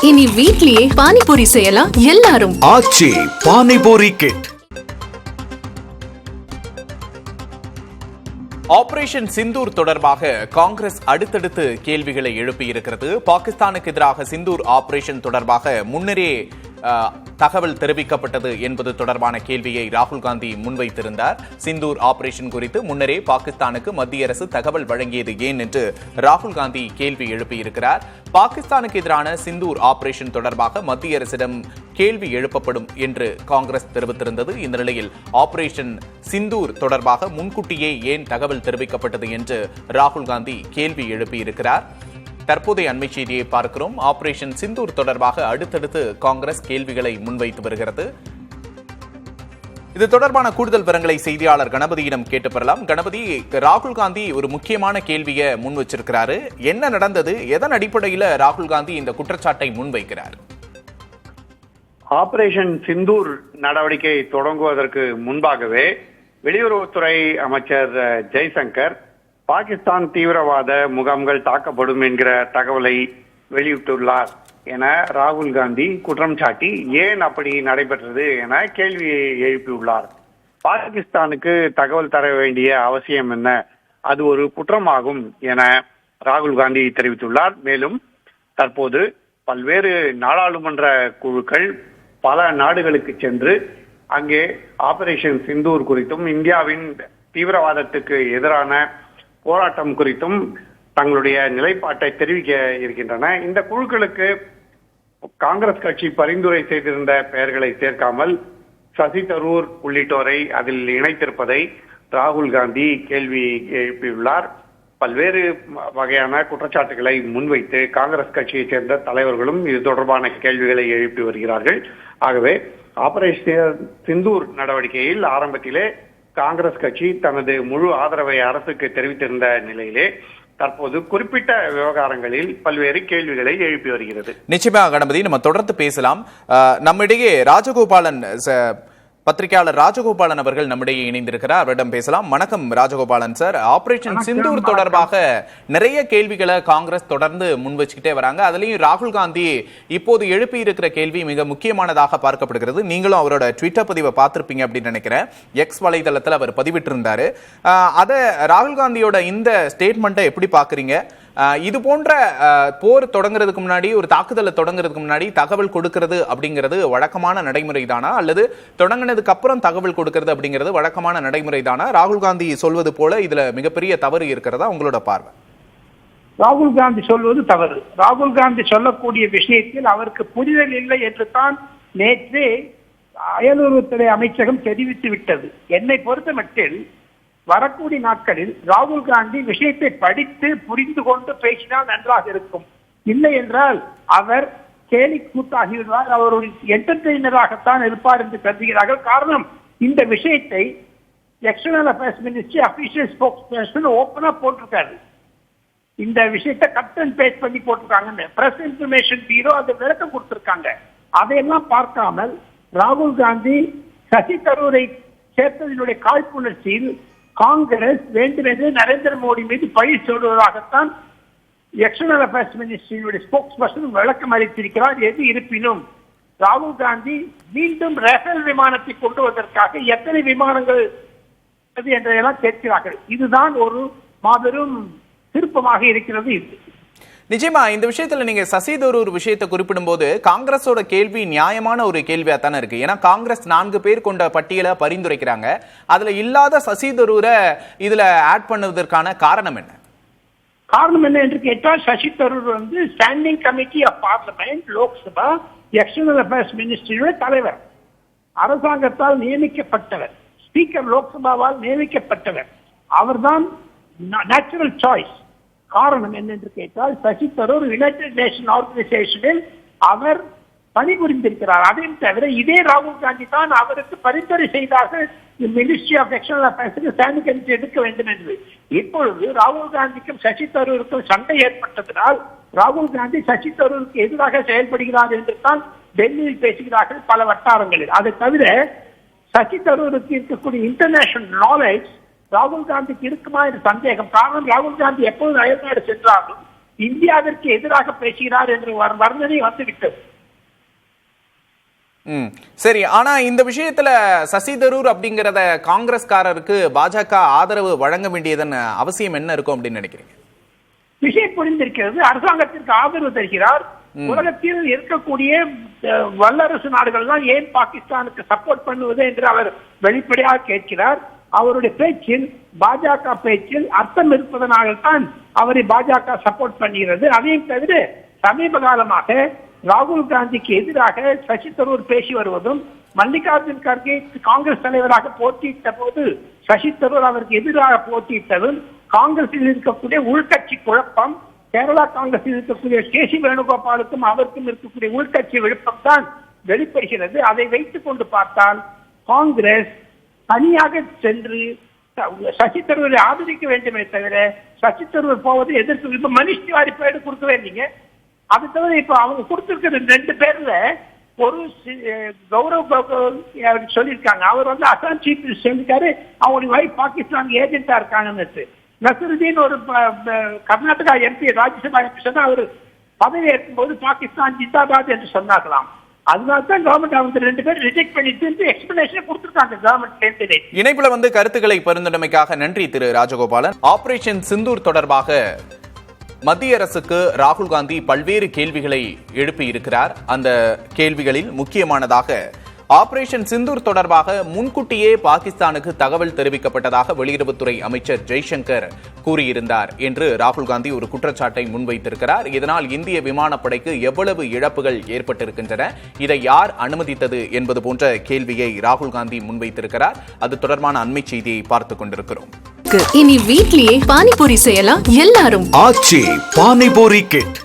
இனி வீட்லயே பானிபூரி செய்யலாம் எல்லாரும். ஆச்சி பானிபூரி கிட். ஆபரேஷன் சிந்தூர் தொடர்பாக காங்கிரஸ் அடுத்தடுத்து கேள்விகளை எழுப்பியிருக்கிறது. பாகிஸ்தானுக்கு எதிராக சிந்தூர் ஆபரேஷன் தொடர்பாக முன்னரே தகவல் தெரிவிக்கப்பட்டது என்பது தொடர்பான கேள்வியை ராகுல் காந்தி முன்வைத்திருந்தார். சிந்தூர் ஆபரேஷன் குறித்து முன்னரே பாகிஸ்தானுக்கு மத்திய அரசு தகவல் வழங்கியது ஏன் என்று ராகுல் காந்தி கேள்வி எழுப்பியிருக்கிறார். பாகிஸ்தானுக்கு எதிரான சிந்தூர் ஆபரேஷன் தொடர்பாக மத்திய அரசிடம் கேள்வி எழுப்பப்படும் என்று காங்கிரஸ் தெரிவித்திருந்தது. இந்த நிலையில் ஆபரேஷன் சிந்தூர் தொடர்பாக முன்கூட்டியே ஏன் தகவல் தெரிவிக்கப்பட்டது என்று ராகுல் காந்தி கேள்வி எழுப்பியிருக்கிறார். தற்போதைய அண்மை செய்தியை பார்க்கிறோம். ஆபரேஷன் சிந்தூர் தொடர்பாக அடுத்தடுத்து காங்கிரஸ் கேள்விகளை முன்வைத்து வருகிறது. இது தொடர்பான கூடுதல் விவரங்களை செய்தியாளர் கணபதியிடம் கேட்டு பெறலாம். கணபதி, ராகுல் காந்தி ஒரு முக்கியமான கேள்வியை முன் வச்சிருக்கிறாரு. என்ன நடந்தது? எதன் அடிப்படையில் ராகுல் காந்தி இந்த குற்றச்சாட்டை முன்வைக்கிறார்? ஆபரேஷன் சிந்தூர் நடவடிக்கை தொடங்குவதற்கு முன்பாகவே வெளியுறவுத்துறை அமைச்சர் ஜெய்சங்கர் பாகிஸ்தான் தீவிரவாத முகாம்கள் தாக்கப்படும் என்கிற தகவலை வெளியிட்டுள்ளார் என ராகுல் காந்தி குற்றம் சாட்டி ஏன் அப்படி நடைபெற்றது என கேள்வியை எழுப்பியுள்ளார். பாகிஸ்தானுக்கு தகவல் தர வேண்டிய அவசியம் என்ன? அது ஒரு குற்றமாகும் என ராகுல் காந்தி தெரிவித்துள்ளார். மேலும் தற்போது பல்வேறு நாடாளுமன்ற குழுக்கள் பல நாடுகளுக்கு சென்று அங்கே ஆபரேஷன் சிந்தூர் குறித்தும் இந்தியாவின் தீவிரவாதத்துக்கு எதிரான போராட்டம் குறித்தும் தங்களுடைய நிலைப்பாட்டை தெரிவிக்க இருக்கின்றன. இந்த குழுக்களுக்கு காங்கிரஸ் கட்சி பரிந்துரை செய்திருந்த பெயர்களை சேர்க்காமல் சசி தரூர் உள்ளிட்டோரை அதில் இணைத்திருப்பதை ராகுல் காந்தி கேள்வி எழுப்பியுள்ளார். பல்வேறு வகையான குற்றச்சாட்டுகளை முன்வைத்து காங்கிரஸ் கட்சியைச் சேர்ந்த தலைவர்களும் இது தொடர்பான கேள்விகளை எழுப்பி வருகிறார்கள். ஆகவே ஆபரேஷன் சிந்தூர் நடவடிக்கையில் ஆரம்பத்திலே காங்கிரஸ் கட்சி தனது முழு ஆதரவை அரசுக்கு தெரிவித்திருந்த நிலையிலே தற்போது குறிப்பிட்ட விவகாரங்களில் பல்வேறு கேள்விகளை எழுப்பி வருகிறது. நிச்சயமாக கணபதி, நம்ம தொடர்ந்து பேசலாம். நம்மிடையே ராஜகோபாலன் பத்திரிகையாளர் ராஜகோபாலன் அவர்கள் நம்மிடையே இணைந்திருக்கிறார். அவரிடம் பேசலாம். வணக்கம் ராஜகோபாலன் சார். ஆபரேஷன் சிந்தூர் தொடர்பாக நிறைய கேள்விகளை காங்கிரஸ் தொடர்ந்து முன் வச்சுக்கிட்டே வராங்க. அதுலயும் ராகுல் காந்தி இப்போது எழுப்பி இருக்கிற கேள்வி மிக முக்கியமானதாக பார்க்கப்படுகிறது. நீங்களும் அவரோட ட்விட்டர் பதிவை பார்த்திருப்பீங்க அப்படின்னு நினைக்கிறேன். எக்ஸ் வலைதளத்தில் அவர் பதிவிட்டிருந்தாரு. அதை ராகுல் காந்தியோட இந்த ஸ்டேட்மெண்ட்டை எப்படி பாக்குறீங்க? இது போன்ற போர் தொடங்குறதுக்கு முன்னாடி, ஒரு தாக்குதலை தொடங்குறதுக்கு முன்னாடி தகவல் கொடுக்கிறது அப்படிங்கிறது வழக்கமான நடைமுறை தானா, அல்லது தொடங்கினதுக்கு அப்புறம் தகவல் கொடுக்கிறது அப்படிங்கிறது வழக்கமான நடைமுறை தானா? ராகுல் காந்தி சொல்வது போல இதுல மிகப்பெரிய தவறு இருக்கிறதா உங்களோட பார்வை? ராகுல் காந்தி சொல்வது தவறு. ராகுல் காந்தி சொல்லக்கூடிய விஷயத்தில் அவருக்கு புரிதல் இல்லை என்று தான் நேற்றே அயலுறவுத்துறை அமைச்சகம் தெரிவித்து விட்டது. என்னை பொறுத்த மட்டில் வரக்கூடிய நாட்களில் ராகுல் காந்தி விஷயத்தை படித்து புரிந்து கொண்டு பேசினால் நன்றாக இருக்கும். இல்லை என்றால் அவர் கேலி கூத்தாகிவிடுவார். அவர் ஒரு என்டர்டெய்னராகத்தான் இருப்பார் என்று கருதுகிறார்கள். காரணம், இந்த விஷயத்தை external affairs ministry official spokes person ஓப்பனா போட்டிருக்காரு. இந்த விஷயத்தை கட் அண்ட் பேஸ்ட் பண்ணி போட்டிருக்காங்க. பிரஸ் இன்ஃபர்மேஷன் பீரோ அது விளக்கம் கொடுத்திருக்காங்க. அதையெல்லாம் பார்க்காமல் ராகுல் காந்தி சசி தரூரை சேர்த்ததனுடைய காழ்ப்புணர்ச்சியில் காங்கிரஸ் வேண்டுமென்று நரேந்திர மோடி மீது பழி சொல்வதாகத்தான் எக்ஸ்டர்னல் அஃபேர்ஸ் மினிஸ்ட்ரியினுடைய ஸ்போக்ஸ் பர்சன் விளக்கம் அளித்திருக்கிறார். எது இருப்பினும் ராகுல் காந்தி மீண்டும் ரஃபேல் விமானத்தை கொண்டு வருவதற்காக எத்தனை விமானங்கள் என்றெல்லாம் கேட்கிறார்கள். இதுதான் ஒரு மாபெரும் திருப்பமாக இருக்கிறது. நிச்சயமா இந்த விஷயத்துல நீங்க சசி தரூர் விஷயத்தை குறிப்பிடும் போது காங்கிரஸோட கேள்வி நியாயமான ஒரு கேள்வியா தானே இருக்கு. ஏன்னா காங்கிரஸ் 4 பேர் கொண்ட பட்டியலை பரிந்துரைக்கிறாங்க. அதுல இல்லாத சசி தரூரை இதுல ஆட் பண்ணுவதற்கான காரணம் என்ன? காரணம் என்ன என்று கேட்டால், Shashi Tharoor standing committee of parliament, Lok Sabha, external affairs மினிஸ்ட்ரியுடைய தலைவர், அரசாங்கத்தால் நியமிக்கப்பட்டவர், ஸ்பீக்கர் லோக்சபாவால் நியமிக்கப்பட்டவர். அவர்தான் நேச்சுரல் சாய்ஸ். காரணம் என்னென்று கேட்டால், சசி தரூர் யுனைடெட் நேஷன் ஆர்கனைசேஷனில் அவர் பணிபுரிந்திருக்கிறார். அதையும் தவிர இதே ராகுல் காந்தி தான் அவருக்கு பரிந்துரை செய்தார்கள் மினிஸ்ட்ரி ஆஃப் எக்ஸ்டர்னல் அஃபேர்ஸுக்கு ஸ்டாண்டிங் கமிட்டி எடுக்க வேண்டும் என்று. இப்பொழுது ராகுல் காந்திக்கும் சசி தரூருக்கும் சண்டை ஏற்பட்டதனால் ராகுல் காந்தி சசி தரூருக்கு எதிராக செயல்படுகிறார் என்று தான் டெல்லியில் பேசுகிறார்கள் பல வட்டாரங்களில். அதை தவிர சசி தரூருக்கு இருக்கக்கூடிய இன்டர்நேஷனல் நாலேஜ் ராகுல் காந்திக்கு இருக்குமா என்ற சந்தேகம். காரணம், ராகுல் காந்தி எப்போது அயல்நாடு சென்றாலும் இந்தியாவிற்கு எதிராக பேசுகிறார் என்று வர்ணனை வந்துவிட்டது. சரி, ஆனா இந்த விஷயத்துல சசி தரூர் அப்படிங்கறத காங்கிரஸ்காரருக்கு பாஜக ஆதரவு வழங்க வேண்டியதன் அவசியம் என்ன இருக்கும் அப்படின்னு நினைக்கிறீங்க? விஷயம் புரிந்திருக்கிறது. அரசாங்கத்திற்கு ஆதரவு தருகிறார். உலகத்தில் இருக்கக்கூடிய வல்லரசு நாடுகள் தான் ஏன் பாகிஸ்தானுக்கு சப்போர்ட் பண்ணுவது என்று அவர் வெளிப்படையாக கேட்கிறார். அவருடைய பேச்சில், பாஜக பேச்சில் அர்த்தம் இருப்பதனால்தான் அவரை பாஜக சப்போர்ட் பண்ணுகிறது. அதையும் தவிர சமீப காலமாக ராகுல் காந்திக்கு எதிராக சசி தரூர் பேசி வருவதும், மல்லிகார்ஜுன் கர்கே காங்கிரஸ் தலைவராக போட்டியிட்ட போது சசி தரூர் அவருக்கு எதிராக போட்டியிட்டதும், காங்கிரஸில் இருக்கக்கூடிய உள்கட்சி குழப்பம், கேரளா காங்கிரஸில் இருக்கக்கூடிய கேசி வேணுகோபாலுக்கும் அவருக்கும் இருக்கக்கூடிய உள்கட்சி விழுப்பம் தான் வெளிப்படுகிறது. அதை வைத்துக் கொண்டு பார்த்தால் காங்கிரஸ் தனியாக சென்று சசி தரூரை ஆதரிக்க வேண்டுமே தவிர சசி தரூர் போவது எதிர்த்து. இப்ப மனிஷ் திவாரி பேரு கொடுக்கவே இல்லைங்க. அது தவிர இப்ப அவங்க கொடுத்திருக்கிற 2 பேர்ல ஒரு கௌரவ் கோகோய் சொல்லியிருக்காங்க. அவர் அசாம் சீஃப் மினிஸ்டர் இருக்காரு. அவருடைய வைஃப் பாகிஸ்தான் ஏஜென்டா இருக்காங்கன்னு. நசருதீன் ஒரு கர்நாடகா எம்பி, ராஜ்யசபா எம்பி சொன்னா அவர் பதவி ஏற்கும் போது பாகிஸ்தான் ஜிந்தாபாத் என்று சொன்னார்களாம். அதனால்தான் கவர்மெண்ட் அவங்க 2 பேரும் ரிஜெக்ட் பண்ணிட்டு எக்ஸ்பிளனேஷன் கொடுத்திருக்காங்க கவர்மெண்ட் கேண்டிடேட். இணைப்புல கருத்துக்களை பகிர்ந்தமைக்காக நன்றி திரு ராஜகோபாலன். ஆபரேஷன் சிந்தூர் தொடர்பாக மத்திய அரசுக்கு ராகுல் காந்தி பல்வேறு கேள்விகளை எழுப்பி இருக்கிறார். அந்த கேள்விகளில் முக்கியமானதாக ஆபரேஷன் சிந்தூர் தொடர்பாக முன்கூட்டியே பாகிஸ்தானுக்கு தகவல் தெரிவிக்கப்பட்டதாக வெளியுறவுத்துறை அமைச்சர் ஜெய்சங்கர் கூறியிருந்தார் என்று ராகுல் காந்தி ஒரு குற்றச்சாட்டை முன்வைத்திருக்கிறார். இதனால் இந்திய விமானப்படைக்கு எவ்வளவு இழப்புகள் ஏற்பட்டிருக்கின்றன, இதை யார் அனுமதித்தது என்பது போன்ற கேள்வியை ராகுல் காந்தி முன்வைத்திருக்கிறார். அது தொடர்பான அண்மை செய்தியை பார்த்துக் கொண்டிருக்கிறோம். இனி வீட்லயே பானிபூரி செய்யலாம் எல்லாரும். ஆச்சி பானிபூரி கிட்.